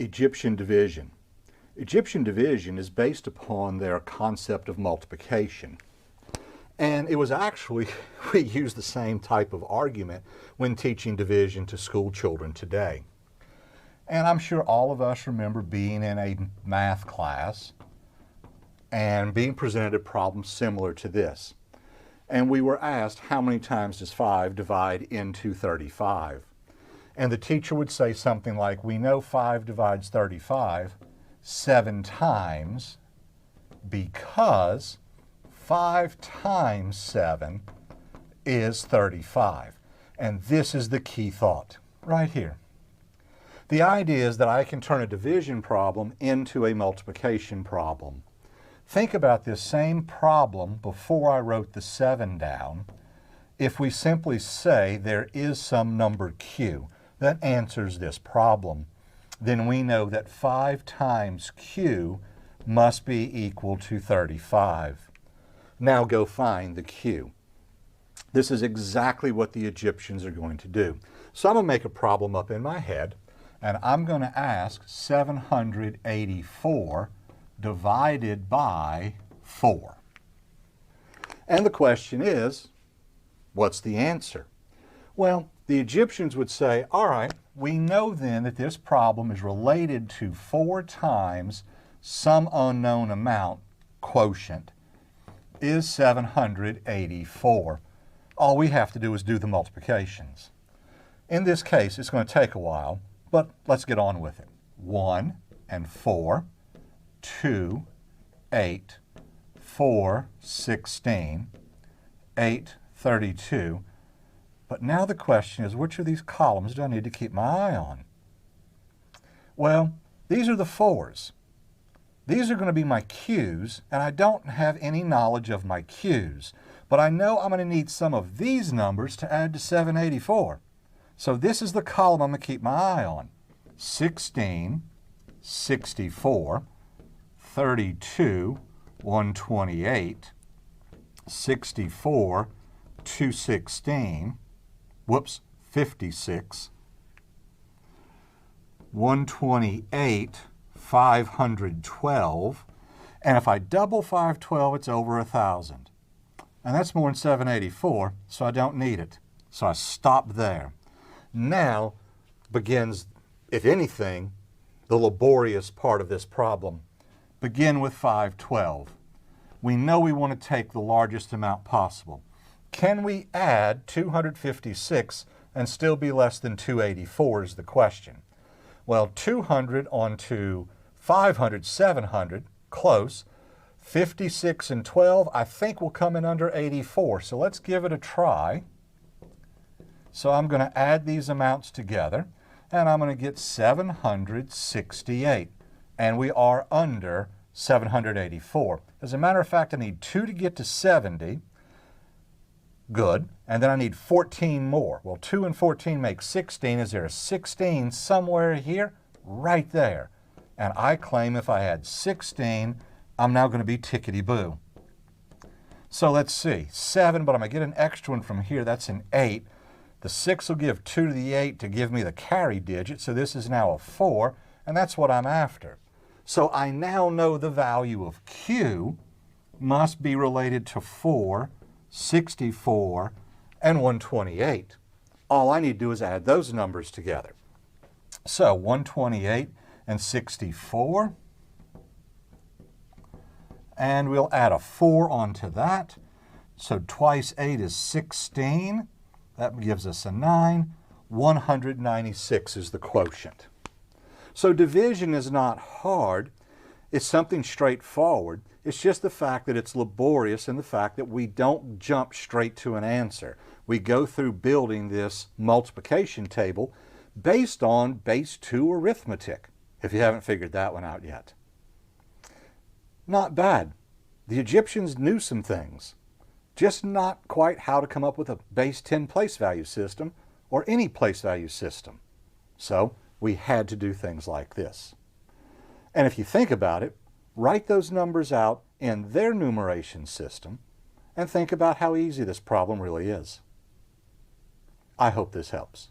Egyptian division. Egyptian division is based upon their concept of multiplication. And it was actually, we use the same type of argument when teaching division to school children today. And I'm sure all of us remember being in a math class and being presented a problem similar to this. And we were asked, how many times does 5 divide into 35? And the teacher would say something like, we know 5 divides 35 7 times because 5 times 7 is 35. And this is the key thought right here. The idea is that I can turn a division problem into a multiplication problem. Think about this same problem before I wrote the 7 down. If we simply say there is some number q that answers this problem, then we know that 5 times q must be equal to 35. Now go find the q. This is exactly what the Egyptians are going to do. So I'm going to make a problem up in my head, and I'm going to ask 784 divided by 4. And the question is, what's the answer? Well, the Egyptians would say, all right, we know then that this problem is related to 4 times some unknown amount, quotient, is 784. All we have to do is do the multiplications. In this case, it's going to take a while, but let's get on with it. 1 and 4, 2, 8, 4, 16, 8, 32. But now the question is, which of these columns do I need to keep my eye on? Well, these are the 4s. These are going to be my q's, and I don't have any knowledge of my q's. But I know I'm going to need some of these numbers to add to 784. So this is the column I'm going to keep my eye on. 16, 64, 32, 128, 64, 216, 56, 128, 512, and if I double 512, it's over 1,000. And that's more than 784, so I don't need it. So I stop there. Now begins, if anything, the laborious part of this problem. Begin with 512. We know we want to take the largest amount possible. Can we add 256 and still be less than 284 is the question. Well, 200 onto 500, 700, close. 56 and 12, I think will come in under 84. So let's give it a try. So I'm going to add these amounts together, and I'm going to get 768. And we are under 784. As a matter of fact, I need 2 to get to 70. Good. And then I need 14 more. Well, 2 and 14 make 16. Is there a 16 somewhere here? Right there. And I claim if I had 16, I'm now going to be tickety-boo. So let's see. 7, but I'm going to get an extra one from here. That's an 8. The 6 will give 2 to the 8 to give me the carry digit. So this is now a 4, and that's what I'm after. So I now know the value of Q must be related to 4, 64, and 128. All I need to do is add those numbers together. So 128 and 64. And we'll add a 4 onto that. So twice 8 is 16. That gives us a 9. 196 is the quotient. So division is not hard. It's something straightforward. It's just the fact that it's laborious and the fact that we don't jump straight to an answer. We go through building this multiplication table based on base 2 arithmetic, if you haven't figured that one out yet. Not bad. The Egyptians knew some things, just not quite how to come up with a base 10 place value system or any place value system. So we had to do things like this. And if you think about it, write those numbers out in their numeration system and think about how easy this problem really is. I hope this helps.